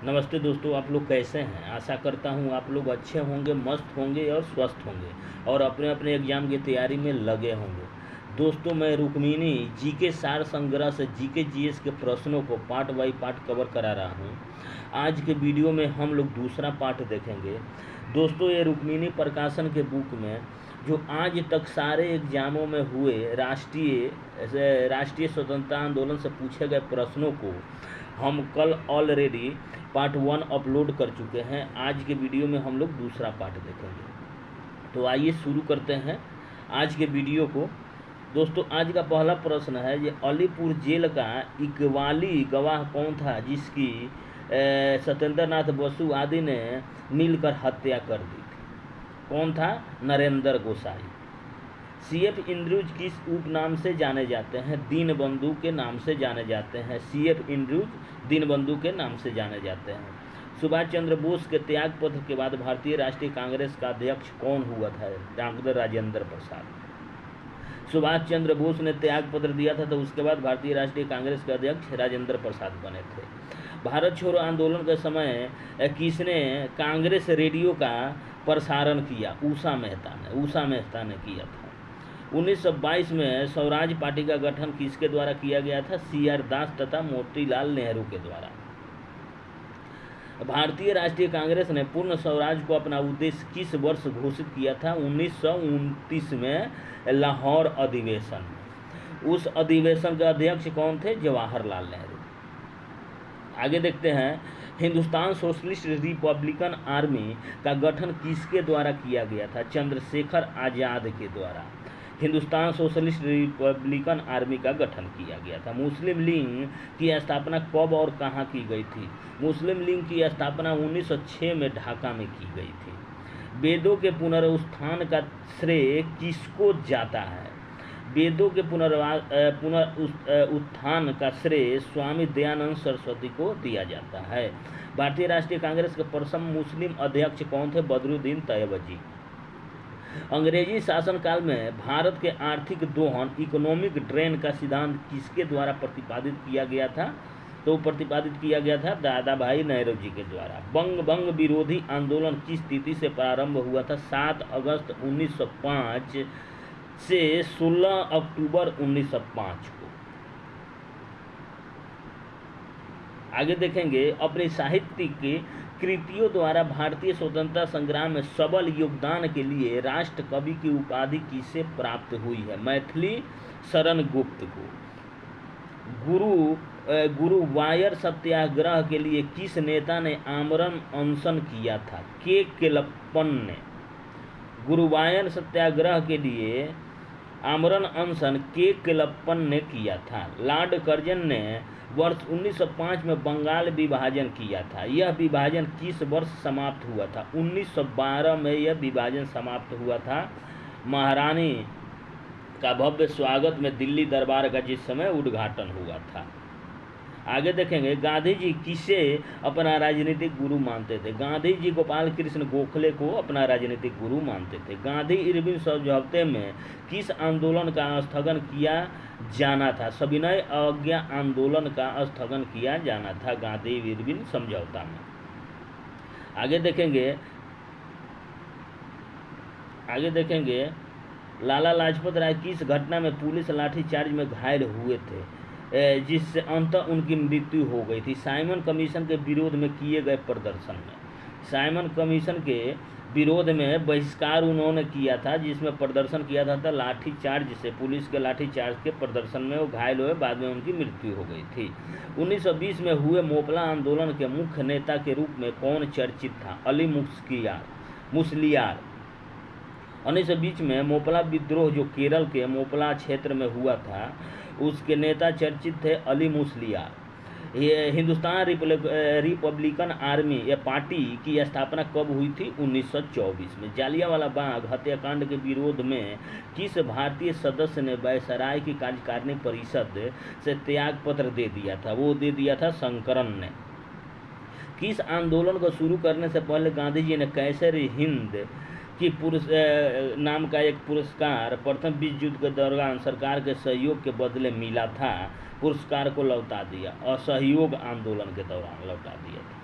नमस्ते दोस्तों, आप लोग कैसे हैं। आशा करता हूँ आप लोग अच्छे होंगे, मस्त होंगे और स्वस्थ होंगे और अपने अपने एग्ज़ाम की तैयारी में लगे होंगे। दोस्तों, मैं रुक्मिणी जीके सार संग्रह से जीके जीएस के प्रश्नों को पार्ट बाई पार्ट कवर करा रहा हूँ। आज के वीडियो में हम लोग दूसरा पार्ट देखेंगे। दोस्तों, ये रुक्मिणी प्रकाशन के बुक में जो आज तक सारे एग्जामों में हुए राष्ट्रीय स्वतंत्रता आंदोलन से पूछे गए प्रश्नों को हम कल ऑलरेडी पार्ट 1 अपलोड कर चुके हैं। आज के वीडियो में हम लोग दूसरा पार्ट देखेंगे। तो आइए शुरू करते हैं आज के वीडियो को। दोस्तों, आज का पहला प्रश्न है, ये अलीपुर जेल का इकबाली गवाह कौन था जिसकी सत्येंद्र नाथ बसु आदि ने मिलकर हत्या कर दी थी? कौन था? नरेंद्र गोसाई। सीएफ इंद्रुज किस उपनाम से जाने जाते हैं? दीनबंधु के नाम से जाने जाते हैं। सीएफ इंद्रुज दीनबंधु के नाम से जाने जाते हैं। सुभाष चंद्र बोस के त्यागपत्र के बाद भारतीय राष्ट्रीय कांग्रेस का अध्यक्ष कौन हुआ था? डॉक्टर राजेंद्र प्रसाद। सुभाष चंद्र बोस ने त्यागपत्र दिया था, तो उसके बाद भारतीय राष्ट्रीय कांग्रेस के अध्यक्ष राजेंद्र प्रसाद बने थे। भारत छोड़ो आंदोलन के समय किसने कांग्रेस रेडियो का प्रसारण किया? उषा मेहता ने किया था। 1922 में स्वराज पार्टी का गठन किसके द्वारा किया गया था? CR दास तथा मोतीलाल नेहरू के द्वारा। भारतीय राष्ट्रीय कांग्रेस ने पूर्ण स्वराज को अपना उद्देश्य किस वर्ष घोषित किया था? 1929 में लाहौर अधिवेशन में। उस अधिवेशन के अध्यक्ष कौन थे? जवाहरलाल नेहरू। आगे देखते हैं, हिंदुस्तान सोशलिस्ट रिपब्लिकन आर्मी का गठन किसके द्वारा किया गया था? चंद्रशेखर आज़ाद के द्वारा हिंदुस्तान सोशलिस्ट रिपब्लिकन आर्मी का गठन किया गया था। मुस्लिम लीग की स्थापना कब और कहाँ की गई थी? मुस्लिम लीग की स्थापना 1906 में ढाका में की गई थी। वेदों के पुनरुत्थान का श्रेय किसको जाता है? वेदों के पुनरुत्थान का श्रेय स्वामी दयानंद सरस्वती को दिया जाता है। भारतीय राष्ट्रीय कांग्रेस के प्रथम मुस्लिम अध्यक्ष कौन थे? बदरुद्दीन तैयबजी। अंग्रेजी शासनकाल में भारत के आर्थिक दोहन इकोनॉमिक ड्रेन का सिद्धांत किसके द्वारा प्रतिपादित किया गया था? तो प्रतिपादित किया गया था दादा भाई नौरोजी के द्वारा। बंग विरोधी आंदोलन किस तिथि से प्रारंभ हुआ था? 7 अगस्त 1905 से 16 अक्टूबर 1905 को। आगे देखेंगे, अपनी साहित्यिक कृतियों द्वारा भारतीय स्वतंत्रता संग्राम में सबल योगदान के लिए राष्ट्र कवि की उपाधि किसे प्राप्त हुई है? मैथिली शरण गुप्त को। गुरुवायर सत्याग्रह के लिए किस नेता ने आमरण अनशन किया था? के केलप्पन ने। गुरुवायर सत्याग्रह के लिए आमरण अनशन के केलप्पन ने किया था। लॉर्ड कर्जन ने वर्ष 1905 में बंगाल विभाजन किया था। यह विभाजन किस वर्ष समाप्त हुआ था? 1912 में यह विभाजन समाप्त हुआ था। महारानी का भव्य स्वागत में दिल्ली दरबार का जिस समय उद्घाटन हुआ था। आगे देखेंगे, गांधी जी किसे अपना राजनीतिक गुरु मानते थे? गांधी जी गोपाल कृष्ण गोखले को अपना राजनीतिक गुरु मानते थे। गांधी इरविन समझौते में किस आंदोलन का स्थगन किया जाना था? सविनय अवज्ञा आंदोलन का स्थगन किया जाना था गांधी इरविन समझौता में। आगे देखेंगे, लाला लाजपत राय किस घटना में पुलिस लाठीचार्ज में घायल हुए थे जिससे अंततः उनकी मृत्यु हो गई थी? साइमन कमीशन के विरोध में किए गए प्रदर्शन में। साइमन कमीशन के विरोध में बहिष्कार उन्होंने किया था, जिसमें प्रदर्शन किया था लाठीचार्ज से। पुलिस के लाठीचार्ज के प्रदर्शन में वो घायल हुए, बाद में उनकी मृत्यु हो गई थी। 1920 में हुए मोपला आंदोलन के मुख्य नेता के रूप में कौन चर्चित था? अली मुस्लियार। 1920 में मोपला विद्रोह जो केरल के मोपला क्षेत्र में हुआ था, उसके नेता चर्चित थे अली मुस्लियार। ये हिंदुस्तान रिपब्लिकन आर्मी या पार्टी की स्थापना कब हुई थी? 1924 में। जालियांवाला बाग हत्याकांड के विरोध में किस भारतीय सदस्य ने वायसराय की कार्यकारिणी परिषद से त्यागपत्र दे दिया था? वो दे दिया था शंकरन ने। किस आंदोलन को शुरू करने से पहले गांधी जी ने कैसर-ए-हिंद कि नाम का एक पुरस्कार प्रथम विश्व युद्ध के दौरान सरकार के सहयोग के बदले मिला था? पुरस्कार को लौटा दिया। असहयोग आंदोलन के दौरान लौटा दिया था।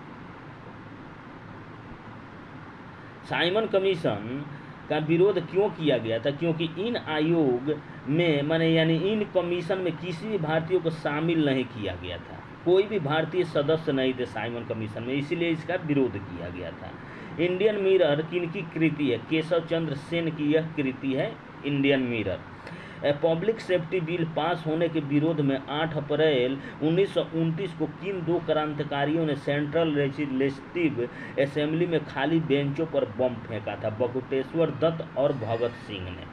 साइमन कमीशन का विरोध क्यों किया गया था? क्योंकि इन आयोग में माने यानी इन कमीशन में किसी भी भारतीय को शामिल नहीं किया गया था, कोई भी भारतीय सदस्य नहीं थे साइमन कमीशन में, इसीलिए इसका विरोध किया गया था। इंडियन मिरर किनकी कृति है? केशव चंद्र सेन की यह कृति है Indian mirror. Public safety bill pass होने के विरोध में 8 अप्रैल 1929 को किन दो क्रांतिकारियों ने सेंट्रल लेजिस्लेटिव असेंबली में खाली बेंचों पर बम फेंका था? बटुकेश्वर दत्त और भगत सिंह ने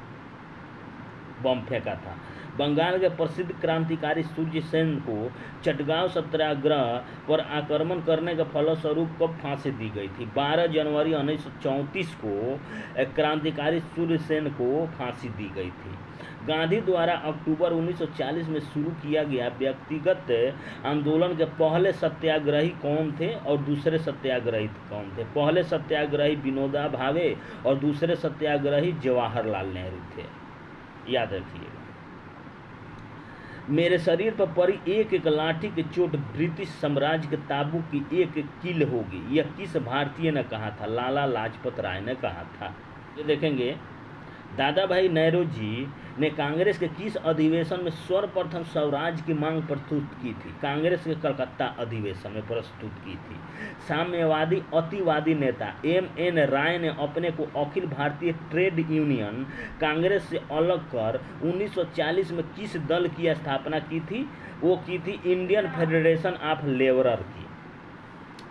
बम फेंका था। बंगाल के प्रसिद्ध क्रांतिकारी सूर्य सेन को चटगांव सत्याग्रह पर आक्रमण करने के फलस्वरूप कब फांसी दी गई थी? 12 जनवरी 1934 को क्रांतिकारी सूर्य सेन को फांसी दी गई थी। गांधी द्वारा अक्टूबर 1940 में शुरू किया गया व्यक्तिगत आंदोलन के पहले सत्याग्रही कौन थे और दूसरे सत्याग्रही कौन थे? पहले सत्याग्रही विनोबा भावे और दूसरे सत्याग्रही जवाहरलाल नेहरू थे, याद रखिएगा। मेरे शरीर पर पड़ी एक एक लाठी की चोट ब्रिटिश साम्राज्य के ताबू की एक एक कील होगी, यह किस भारतीय ने कहा था? लाला लाजपत राय ने कहा था। ये देखेंगे दादा भाई नौरोजी ने कांग्रेस के किस अधिवेशन में सर्वप्रथम स्वराज की मांग प्रस्तुत की थी? कांग्रेस के कलकत्ता अधिवेशन में प्रस्तुत की थी। साम्यवादी अतिवादी नेता M.N. राय ने अपने को अखिल भारतीय ट्रेड यूनियन कांग्रेस से अलग कर 1940 में किस दल की स्थापना की थी? वो की थी इंडियन फेडरेशन ऑफ लेबरर की।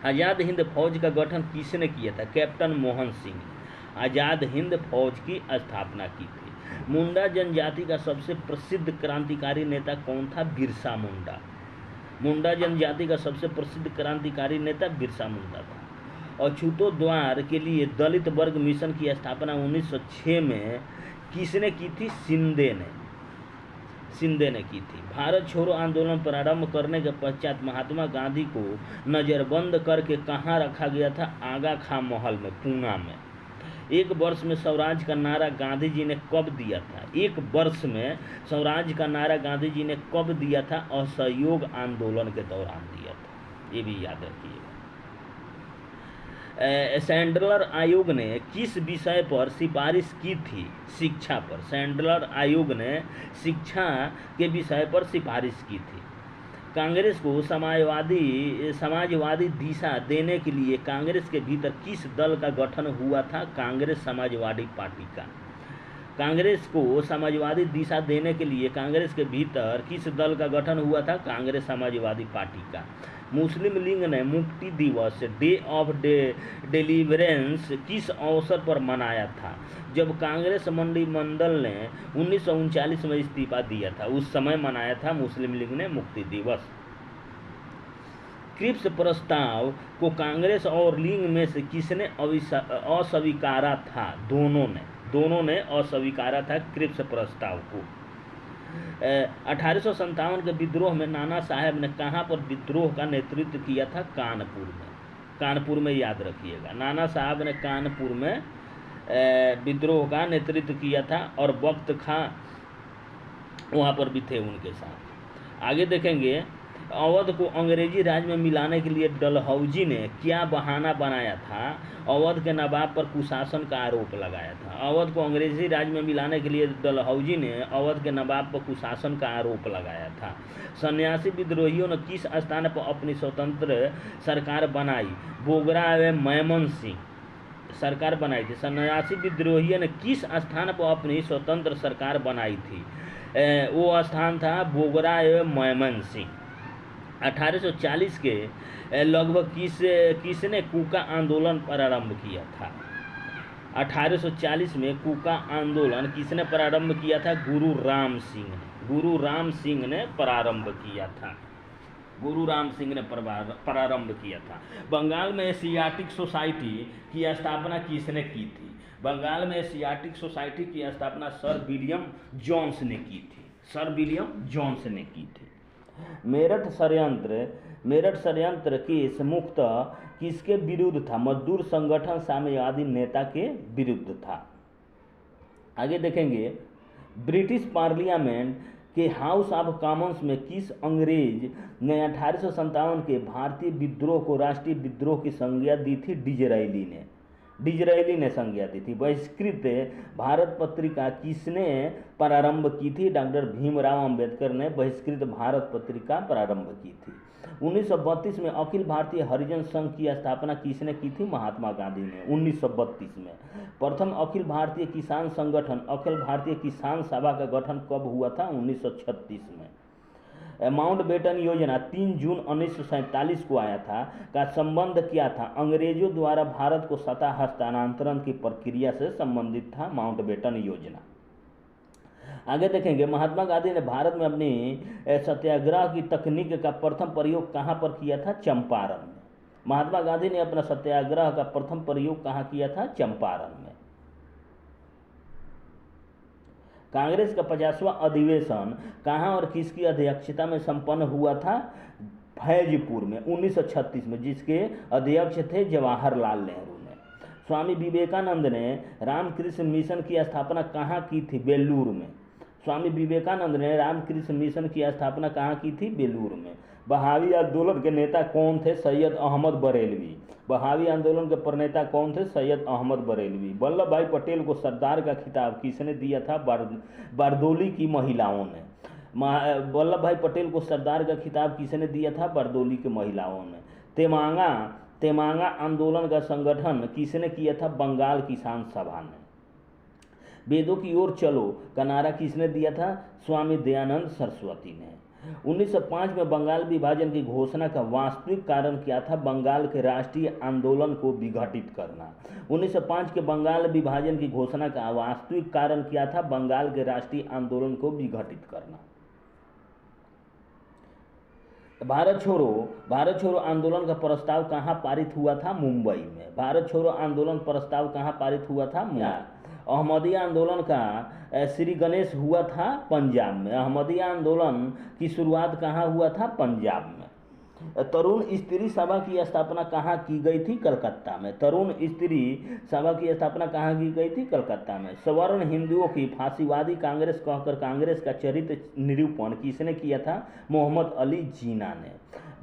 आज़ाद हिंद फौज का गठन किसने किया था? कैप्टन मोहन सिंह। आज़ाद हिंद फौज की स्थापना की थी। मुंडा जनजाति का सबसे प्रसिद्ध क्रांतिकारी नेता कौन था? बिरसा मुंडा। मुंडा जनजाति का सबसे प्रसिद्ध क्रांतिकारी नेता बिरसा मुंडा था। अछूतोद्वार के लिए दलित वर्ग मिशन की स्थापना 1906 में किसने की थी? शिंदे ने की थी। भारत छोड़ो आंदोलन प्रारंभ करने के पश्चात महात्मा गांधी को नज़रबंद करके कहाँ रखा गया था? आगा खां महल में, पूना में। एक वर्ष में स्वराज का नारा गांधी जी ने कब दिया था? एक वर्ष में स्वराज का नारा गांधी जी ने कब दिया था? असहयोग आंदोलन के दौरान दिया था, ये भी याद रखिएगा। सैंडलर आयोग ने किस विषय पर सिफारिश की थी? शिक्षा पर। सैंडलर आयोग ने शिक्षा के विषय पर सिफारिश की थी। कांग्रेस को समाजवादी दिशा देने के लिए कांग्रेस के भीतर किस दल का गठन हुआ था? कांग्रेस समाजवादी पार्टी का। कांग्रेस को समाजवादी दिशा देने के लिए कांग्रेस के भीतर किस दल का गठन हुआ था? कांग्रेस समाजवादी पार्टी का। मुस्लिम लीग ने मुक्ति दिवस डे ऑफ डिलीवरेंस किस अवसर पर मनाया था? जब कांग्रेस मंत्रिमंडल ने 1939 में इस्तीफा दिया था, उस समय मनाया था मुस्लिम लीग ने मुक्ति दिवस। क्रिप्स प्रस्ताव को कांग्रेस और लीग में से किसने अस्वीकारा था? दोनों ने अस्वीकारा था क्रिप्स प्रस्ताव को। 1857 के विद्रोह में नाना साहब ने कहाँ पर विद्रोह का नेतृत्व किया था? कानपुर में। कानपुर में, याद रखिएगा। नाना साहब ने कानपुर में विद्रोह का नेतृत्व किया था और वक्त खां वहाँ पर भी थे उनके साथ। आगे देखेंगे, अवध को अंग्रेजी राज में मिलाने के लिए डलहौजी ने क्या बहाना बनाया था? अवध के नवाब पर कुशासन का आरोप लगाया था। अवध को अंग्रेजी राज में मिलाने के लिए डलहौजी ने अवध के नवाब पर कुशासन का आरोप लगाया था। सन्यासी विद्रोहियों ने किस स्थान पर अपनी स्वतंत्र सरकार बनाई? बोगरा एवं मैमन सिंह सरकार बनाई थी। सन्यासी विद्रोहियों ने किस स्थान पर अपनी स्वतंत्र सरकार बनाई थी? वो स्थान था बोगरा एवं मैमन सिंह। 1840 के लगभग किसने कूका आंदोलन प्रारंभ किया था? 1840 में कूका आंदोलन किसने प्रारंभ किया था? गुरु राम सिंह ने। गुरु राम सिंह ने प्रारंभ किया था। गुरु राम सिंह ने प्रारंभ किया था। बंगाल में एशियाटिक सोसाइटी की स्थापना किसने की थी? बंगाल में एशियाटिक सोसाइटी की स्थापना सर विलियम जोन्स ने की थी। सर विलियम जोन्स ने की थी। मेरठ षड्यंत्र केस मुक्त किसके विरुद्ध था? मजदूर संगठन साम्यवादी नेता के विरुद्ध था। आगे देखेंगे, ब्रिटिश पार्लियामेंट के हाउस ऑफ कॉमन्स में किस अंग्रेज ने 1857 के भारतीय विद्रोह को राष्ट्रीय विद्रोह की संज्ञा दी थी? डिज़रायली ने। डिजरायली ने संज्ञा दी थी। बहिष्कृत भारत पत्रिका किसने प्रारंभ की थी? डॉक्टर भीमराव अंबेडकर ने बहिष्कृत भारत पत्रिका प्रारंभ की थी। 1932 में अखिल भारतीय हरिजन संघ की स्थापना किसने की थी? महात्मा गांधी ने 1932 में। प्रथम अखिल भारतीय किसान संगठन अखिल भारतीय किसान सभा का गठन कब हुआ था? 1936 में। माउंटबेटन योजना 3 जून 1947 को आया था। का संबंध क्या था? अंग्रेजों द्वारा भारत को सत्ता हस्तांतरण की प्रक्रिया से संबंधित था माउंटबेटन योजना। आगे देखेंगे, महात्मा गांधी ने भारत में अपनी सत्याग्रह की तकनीक का प्रथम प्रयोग कहाँ पर किया था? चंपारण में। महात्मा गांधी ने अपना सत्याग्रह का प्रथम प्रयोग कहाँ किया था? चंपारण में। कांग्रेस का 50वां अधिवेशन कहाँ और किसकी अध्यक्षता में संपन्न हुआ था? फैजपुर में 1936 में, जिसके अध्यक्ष थे जवाहरलाल नेहरू ने। स्वामी विवेकानंद ने रामकृष्ण मिशन की स्थापना कहाँ की थी? बेलूर में। स्वामी विवेकानंद ने रामकृष्ण मिशन की स्थापना कहाँ की थी? बेलूर में। बहावी आंदोलन के नेता कौन थे? सैयद अहमद बरेलवी। बहावी आंदोलन के प्रणेता कौन थे? सैयद अहमद बरेलवी। वल्लभ भाई पटेल को सरदार का खिताब किसने दिया था? बारदोली की महिलाओं ने। वल्लभ भाई पटेल को सरदार का खिताब किसने दिया था? बारदोली की महिलाओं ने। तेमांगा आंदोलन का संगठन किसने किया था? बंगाल किसान सभा ने। वेदों की ओर चलो का नारा किसने दिया था? स्वामी दयानंद सरस्वती ने। 1905 में बंगाल विभाजन की घोषणा का वास्तविक कारण क्या था? बंगाल के राष्ट्रीय आंदोलन को विघटित करना। 1905 के बंगाल विभाजन की घोषणा का वास्तविक कारण क्या था? बंगाल के राष्ट्रीय आंदोलन को विघटित करना। भारत छोड़ो आंदोलन का प्रस्ताव कहाँ पारित हुआ था? मुंबई में। भारत छोड़ो आंदोलन प्रस्ताव कहाँ पारित हुआ था? अहमदिया आंदोलन का श्री गणेश हुआ था पंजाब में। अहमदिया आंदोलन की शुरुआत कहाँ हुआ था? पंजाब में। तरुण स्त्री सभा की स्थापना कहाँ की गई थी? कलकत्ता में। तरुण स्त्री सभा की स्थापना कहाँ की गई थी? कलकत्ता में। सवर्ण हिंदुओं की फांसीवादी कांग्रेस कहकर कांग्रेस का चरित्र निरूपण किसने किया था? मोहम्मद अली जिन्ना ने।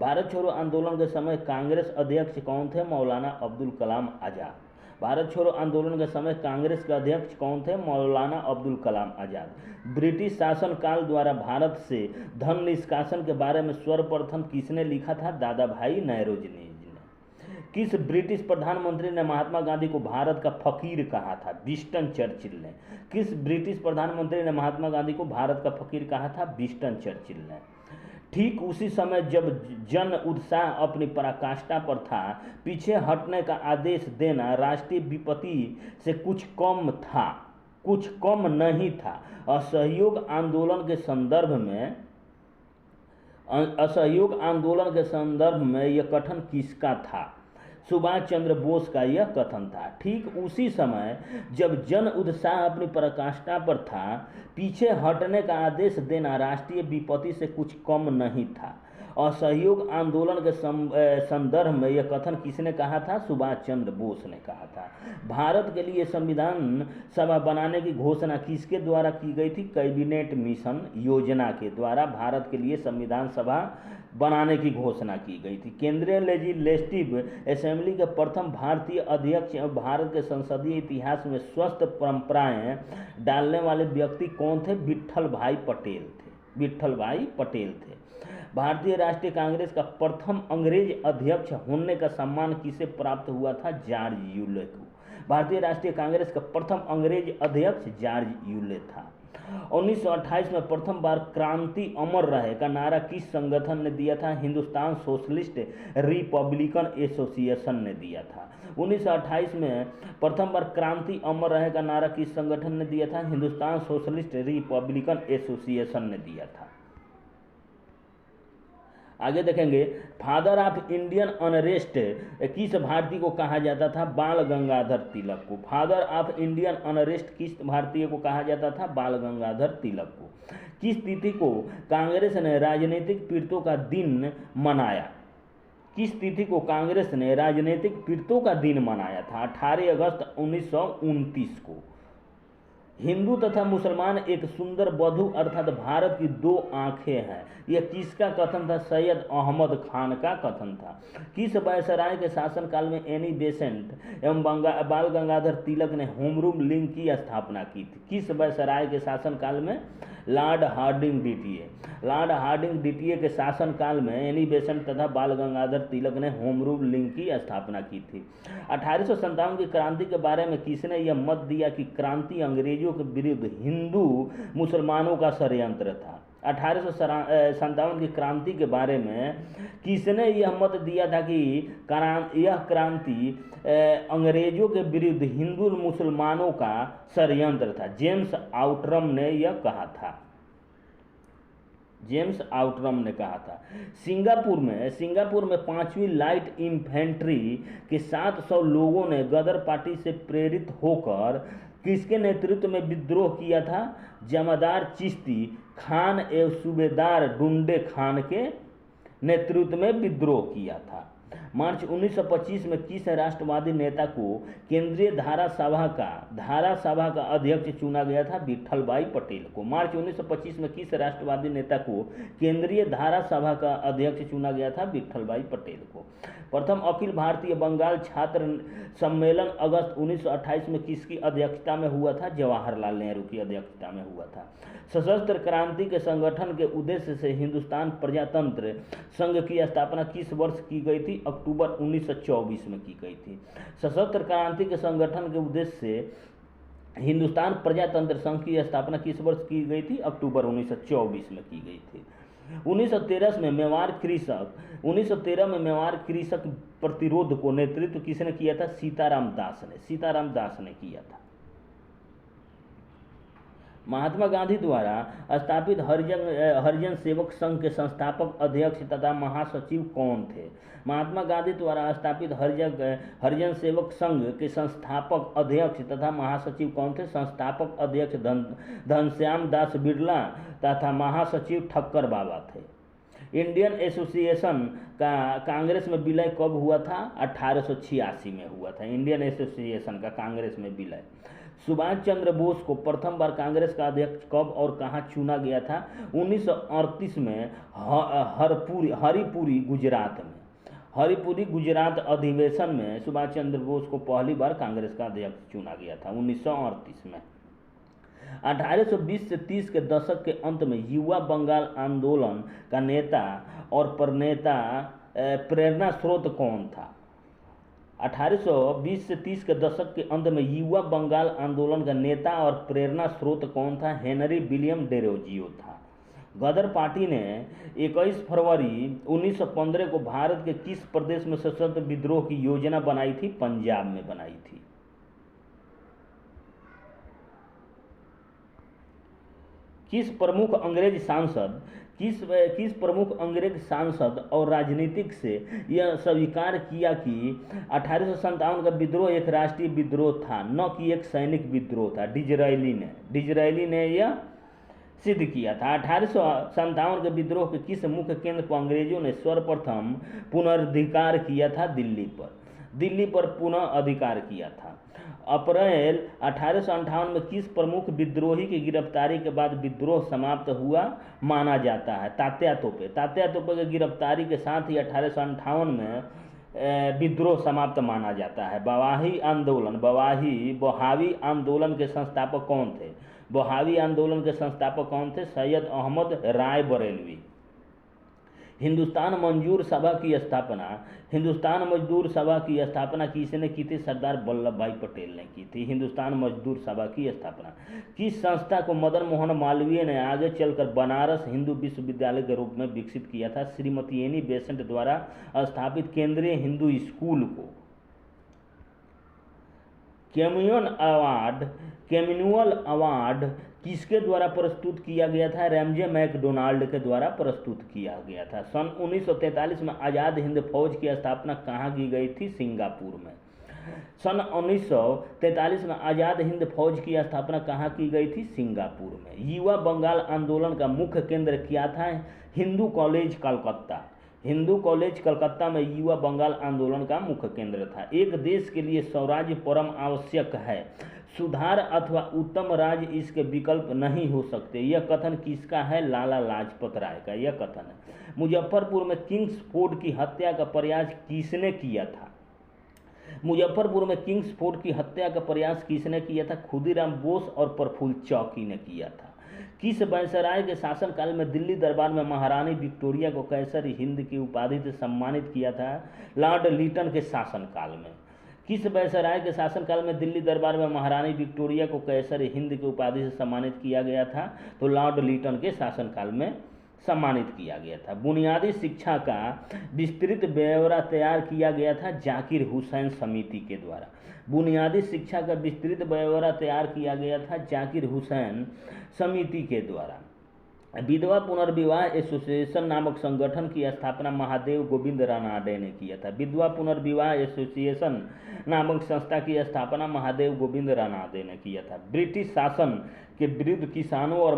भारत छोड़ो आंदोलन के समय कांग्रेस अध्यक्ष कौन थे? मौलाना अब्दुल कलाम आज़ाद। भारत छोड़ो आंदोलन के समय कांग्रेस के अध्यक्ष कौन थे? मौलाना अब्दुल कलाम आज़ाद। ब्रिटिश शासन काल द्वारा भारत से धन निष्कासन के बारे में सर्वप्रथम किसने लिखा था? दादा भाई नौरोजी ने। किस ब्रिटिश प्रधानमंत्री ने महात्मा गांधी को भारत का फकीर कहा था? विंस्टन चर्चिल ने। किस ब्रिटिश प्रधानमंत्री ने महात्मा गांधी को भारत का फकीर कहा था? विंस्टन चर्चिल ने। ठीक उसी समय जब जन उत्साह अपनी पराकाष्ठा पर था, पीछे हटने का आदेश देना राष्ट्रीय विपत्ति से कुछ कम नहीं था। असहयोग आंदोलन के संदर्भ में यह कथन किसका था? सुभाष चंद्र बोस का यह कथन था। ठीक उसी समय जब जन उत्साह अपनी पराकाष्ठा पर था, पीछे हटने का आदेश देना राष्ट्रीय विपत्ति से कुछ कम नहीं था। असहयोग आंदोलन के संदर्भ में यह कथन किसने कहा था? सुभाष चंद्र बोस ने कहा था। भारत के लिए संविधान सभा बनाने की घोषणा किसके द्वारा की गई थी? कैबिनेट मिशन योजना के द्वारा भारत के लिए संविधान सभा बनाने की घोषणा की गई थी। केंद्रीय लेजिस्लेटिव असेंबली के प्रथम भारतीय अध्यक्ष एवं भारत के संसदीय इतिहास में स्वस्थ परंपराएं डालने वाले व्यक्ति कौन थे? विट्ठल भाई पटेल थे। भारतीय राष्ट्रीय कांग्रेस का प्रथम अंग्रेज अध्यक्ष होने का सम्मान किसे प्राप्त हुआ था? जॉर्ज यूले को। भारतीय राष्ट्रीय कांग्रेस का प्रथम अंग्रेज अध्यक्ष जॉर्ज यूले था। 1928 में प्रथम बार क्रांति अमर रहे का नारा किस संगठन ने दिया था? हिंदुस्तान सोशलिस्ट रिपब्लिकन एसोसिएशन ने दिया था। 1928 में प्रथम बार क्रांति अमर रहे का नारा किस संगठन ने दिया था? हिंदुस्तान सोशलिस्ट रिपब्लिकन एसोसिएशन ने दिया था। आगे देखेंगे, फादर ऑफ इंडियन अनरेस्ट किस भारतीय को कहा जाता था? बाल गंगाधर तिलक को। फादर ऑफ इंडियन अनरेस्ट किस भारतीय को कहा जाता था? बाल गंगाधर तिलक को। किस तिथि को कांग्रेस ने राजनीतिक पीड़ितों का दिन मनाया? किस तिथि को कांग्रेस ने राजनीतिक पीड़ितों का दिन मनाया था? 18 अगस्त 1929 को। हिंदू तथा मुसलमान एक सुंदर वधू अर्थात भारत की दो आंखें हैं। यह किसका कथन था? सैयद अहमद खान का कथन था। किस वायसराय के शासनकाल में एनी बेसेंट एवं बाल गंगाधर तिलक ने होम रूल लीग की स्थापना की थी? किस वायसराय के शासनकाल में? लॉर्ड हार्डिंग डीटीए। लॉर्ड हार्डिंग डीटीए के शासनकाल में एनी बेसेंट तथा बाल गंगाधर तिलक ने होम रूल लीग की स्थापना की थी। 1857 की क्रांति के बारे में किसने यह मत दिया कि क्रांति अंग्रेजों के विरुद्ध हिंदू मुसलमानों का षड्यंत्र था? 1857 की क्रांति के बारे में किसने यह मत दिया था कि यह क्रांति अंग्रेजों के विरुद्ध हिंदू मुसलमानों का षड्यंत्र था? जेम्स आउटरम ने यह कहा था। जेम्स आउटरम ने कहा था। सिंगापुर में 5वीं लाइट इन्फेंट्री के 700 लोगों ने गदर पार्टी से प्रेरित होकर किसके नेतृत्व में विद्रोह किया था? जमादार चिश्ती खान एवं सूबेदार डुंडे खान के नेतृत्व में विद्रोह किया था। मार्च 1925 में किस राष्ट्रवादी नेता को केंद्रीय धारा सभा का अध्यक्ष चुना गया था? विट्ठल भाई पटेल को। मार्च 1925 में किस राष्ट्रवादी नेता को केंद्रीय धारा सभा का अध्यक्ष चुना गया था? विट्ठल भाई पटेल को। प्रथम अखिल भारतीय बंगाल छात्र सम्मेलन अगस्त 1928 में किसकी अध्यक्षता में हुआ था? जवाहरलाल नेहरू की अध्यक्षता में हुआ था। सशस्त्र क्रांति के संगठन के उद्देश्य से हिंदुस्तान प्रजातंत्र संघ की स्थापना किस वर्ष की गई थी? अक्टूबर 1924 में की गई थी। सशस्त्र क्रांति के संगठन के उद्देश्य से हिंदुस्तान प्रजातंत्र संघ की स्थापना किस वर्ष की गई थी? अक्टूबर 1924 में की गई थी। 1913 में मेवाड़ कृषक प्रतिरोध को नेतृत्व किसने किया था? सीताराम दास ने किया था। महात्मा गांधी द्वारा स्थापित हरिजन सेवक संघ के संस्थापक अध्यक्ष तथा महासचिव कौन थे? महात्मा गांधी द्वारा स्थापित हरिजन सेवक संघ के संस्थापक अध्यक्ष तथा महासचिव कौन थे? संस्थापक अध्यक्ष घनश्याम दास बिरला तथा महासचिव ठक्कर बाबा थे। इंडियन एसोसिएशन का कांग्रेस में विलय कब हुआ था? 1886 में हुआ था। इंडियन एसोसिएशन का कांग्रेस में विलय। सुभाष चंद्र बोस को प्रथम बार कांग्रेस का अध्यक्ष कब और कहां चुना गया था? 1938 में हरिपुरी गुजरात अधिवेशन में सुभाष चंद्र बोस को पहली बार कांग्रेस का अध्यक्ष चुना गया था 1938 में। 1820 से 30 के दशक के अंत में युवा बंगाल आंदोलन का नेता और प्रेरणा स्रोत कौन था? 1820 से 30 के दशक के अंत में युवा बंगाल आंदोलन का नेता और प्रेरणा स्रोत कौन था? हेनरी विलियम डेरोजियो था। गदर पार्टी ने 21 फरवरी 1915 को भारत के किस प्रदेश में सशस्त्र विद्रोह की योजना बनाई थी? पंजाब में बनाई थी। किस प्रमुख अंग्रेज सांसद और राजनीतिक से यह स्वीकार किया कि 1857 का विद्रोह एक राष्ट्रीय विद्रोह था, न कि एक सैनिक विद्रोह था? डिजरायली ने यह सिद्ध किया था। 1857 के विद्रोह के किस मुख्य केंद्र पर अंग्रेजों ने सर्वप्रथम पुनर्धिकार किया था? दिल्ली पर पुनः अधिकार किया था। अप्रैल 1858 में किस प्रमुख विद्रोही की गिरफ्तारी के बाद विद्रोह समाप्त हुआ माना जाता है? तात्या तोपे की गिरफ्तारी के साथ ही 1858 में विद्रोह समाप्त माना जाता है। बवाही आंदोलन के संस्थापक कौन थे? सैयद अहमद राय बरेलवी। हिंदुस्तान मजदूर सभा की स्थापना किसने की थी? सरदार वल्लभ भाई पटेल ने की थी हिंदुस्तान मजदूर सभा की स्थापना। किस संस्था को मदन मोहन मालवीय ने आगे चलकर बनारस हिंदू विश्वविद्यालय के रूप में विकसित किया था? श्रीमती एनी बेसेंट द्वारा स्थापित केंद्रीय हिंदू स्कूल को। कैम्यूअल अवार्ड किसके द्वारा प्रस्तुत किया गया था? रैमजे मैकडोनाल्ड के द्वारा प्रस्तुत किया गया था। सन 1943 में आज़ाद हिंद फौज की स्थापना कहाँ की गई थी? सिंगापुर में। सन 1943 में आज़ाद हिंद फौज की स्थापना कहाँ की गई थी? सिंगापुर में। युवा बंगाल आंदोलन का मुख्य केंद्र क्या था? हिंदू कॉलेज कलकत्ता। हिंदू कॉलेज कलकत्ता में युवा बंगाल आंदोलन का मुख्य केंद्र था। एक देश के लिए स्वराज्य परम आवश्यक है, सुधार अथवा उत्तम राज्य इसके विकल्प नहीं हो सकते। यह कथन किसका है? लाला लाजपत राय का यह कथन है। मुजफ्फरपुर में किंग्सफोर्ड की हत्या का प्रयास किसने किया था? मुजफ्फरपुर में किंग्सफोर्ड की हत्या का प्रयास किसने किया था? खुदीराम बोस और प्रफुल्ल चौकी ने किया था। किस वायसराय के शासनकाल में दिल्ली दरबार में महारानी विक्टोरिया को कैसर हिंद की उपाधि से सम्मानित किया था? लॉर्ड लिटन के शासनकाल में। किस वायसराय के शासनकाल में दिल्ली दरबार में महारानी विक्टोरिया को कैसर हिंद की उपाधि से सम्मानित किया गया था? तो लॉर्ड लिटन के शासनकाल में सम्मानित किया गया था। बुनियादी शिक्षा का विस्तृत ब्यौरा तैयार किया गया था जाकिर हुसैन समिति के द्वारा। बुनियादी शिक्षा का विस्तृत ब्यौरा तैयार किया गया था जाकिर हुसैन समिति के द्वारा। विधवा पुनर्विवाह एसोसिएशन नामक संगठन की स्थापना महादेव गोविंद रानाडे ने किया था। विधवा पुनर्विवाह एसोसिएशन नामक संस्था की स्थापना महादेव गोविंद रानाडे ने किया था। ब्रिटिश शासन के विरुद्ध किसानों और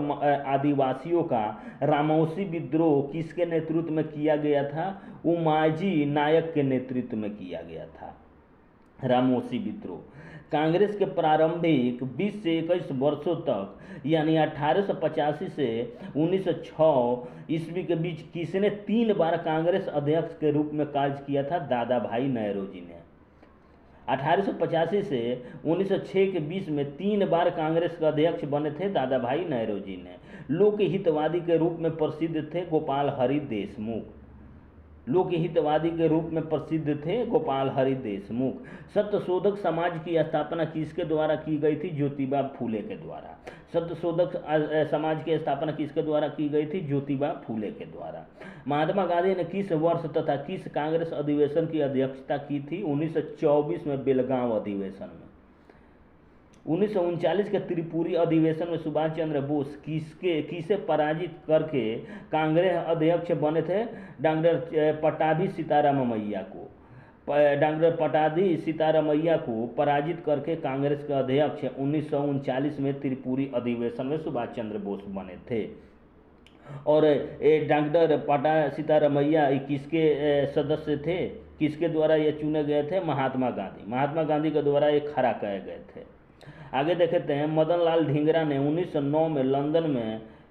आदिवासियों का रामौसी विद्रोह किसके नेतृत्व में किया गया था? उमाजी नायक के नेतृत्व में किया गया था रामौसी विद्रोह। कांग्रेस के प्रारंभिक 20 से 21 वर्षों तक यानी 1885 से 1906 ईस्वी के बीच किसने 3 बार कांग्रेस अध्यक्ष के रूप में कार्य किया था? दादा भाई नौरोजी ने। 1885 से 1906 के बीच में 3 बार कांग्रेस के अध्यक्ष बने थे दादा भाई नौरोजी ने। लोकहितवादी के रूप में प्रसिद्ध थे गोपाल हरि देशमुख। लोकहितवादी के रूप में प्रसिद्ध थे गोपाल हरि देशमुख। सत्यशोधक समाज की स्थापना किसके द्वारा की गई थी? ज्योतिबा फूले के द्वारा। सत्यशोधक समाज की स्थापना किसके द्वारा की गई थी? ज्योतिबा फूले के द्वारा। महात्मा गांधी ने किस वर्ष तथा किस कांग्रेस अधिवेशन की अध्यक्षता की थी? 1924 में बेलगांव अधिवेशन में। 1939 के त्रिपुरी अधिवेशन में सुभाष चंद्र बोस किसे पराजित करके कांग्रेस अध्यक्ष बने थे? डॉक्टर पट्टाभी सीतारामैया को। डॉक्टर पट्टाभी सीतारामैया को पराजित करके कांग्रेस के अध्यक्ष 1939 में त्रिपुरी अधिवेशन में सुभाष चंद्र बोस बने थे। और डॉक्टर पट्टा सीतारामैया किसके सदस्य थे? किसके द्वारा ये चुने गए थे? महात्मा गांधी। महात्मा गांधी के द्वारा ये खड़ा कहे गए थे। आगे देखते हैं। मदन लाल ढींगरा ने 1909 में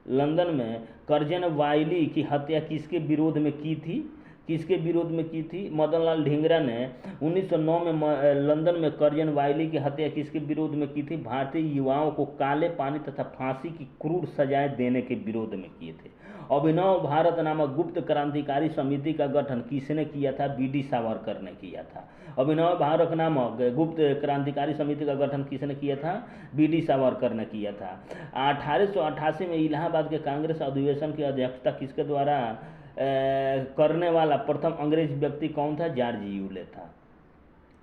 लंदन में कर्जन वायली की हत्या किसके विरोध में की थी? किसके विरोध में की थी? मदन लाल ढींगरा ने 1909 में लंदन में कर्जन वायली की हत्या किसके विरोध में की थी? भारतीय युवाओं को काले पानी तथा फांसी की क्रूर सजाएं देने के विरोध में किए थे। अभिनव भारत नामक गुप्त क्रांतिकारी समिति का गठन किसने किया था? बीडी सावरकर ने किया था। अभिनव भारत नामक गुप्त क्रांतिकारी समिति का गठन किसने किया था? बीडी सावरकर ने किया था। 1888 में इलाहाबाद के कांग्रेस अधिवेशन की अध्यक्षता किसके द्वारा करने वाला प्रथम अंग्रेज व्यक्ति कौन था? जॉर्ज यूले था।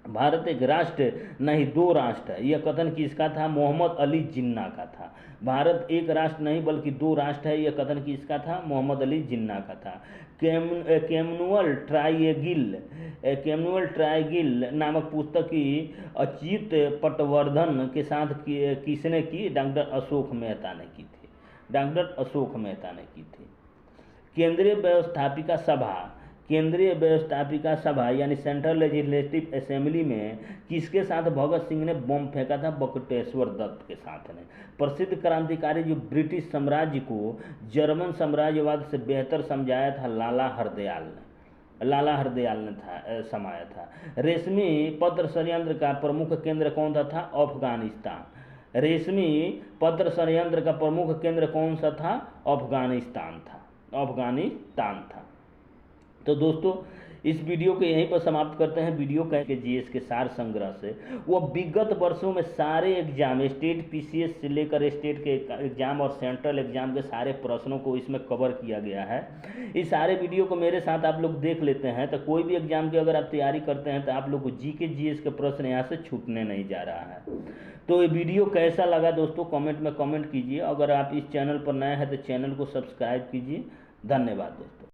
भारत एक राष्ट्र नहीं 2 राष्ट्र है, यह कथन किसका था? मोहम्मद अली जिन्ना का था। भारत एक राष्ट्र नहीं बल्कि 2 राष्ट्र है, यह कथन किसका था? मोहम्मद अली जिन्ना का था। कैमनुअल ट्राइगिल नामक पुस्तक की अच्युत पटवर्धन के साथ किसने की? डॉक्टर अशोक मेहता ने की थी। डॉक्टर अशोक मेहता ने की थी। केंद्रीय व्यवस्थापिका सभा यानी सेंट्रल लेजिस्लेटिव असेंबली में किसके साथ भगत सिंह ने बम फेंका था? बटुकेश्वर दत्त के साथ ने। प्रसिद्ध क्रांतिकारी जो ब्रिटिश साम्राज्य को जर्मन साम्राज्यवाद से बेहतर समझाया था? लाला हरदयाल ने समाया था। रेशमी पत्र षड्यंत्र का प्रमुख केंद्र कौन सा था? अफगानिस्तान। रेशमी पत्र षड्यंत्र का प्रमुख केंद्र कौन सा था? अफगानिस्तान था। तो दोस्तों इस वीडियो को यहीं पर समाप्त करते हैं। वीडियो के जीएस के सार संग्रह से वो विगत वर्षों में सारे एग्जाम स्टेट पीसीएस से लेकर स्टेट के एग्जाम और सेंट्रल एग्जाम के सारे प्रश्नों को इसमें कवर किया गया है। इस सारे वीडियो को मेरे साथ आप लोग देख लेते हैं तो कोई भी एग्जाम की अगर आप तैयारी करते हैं तो आप लोग को जीके जीएस के प्रश्न यहाँ से छूटने नहीं जा रहा है। तो ये वीडियो कैसा लगा दोस्तों कमेंट में कमेंट कीजिए। अगर आप इस चैनल पर नए हैं तो चैनल को सब्सक्राइब कीजिए। धन्यवाद दोस्तों।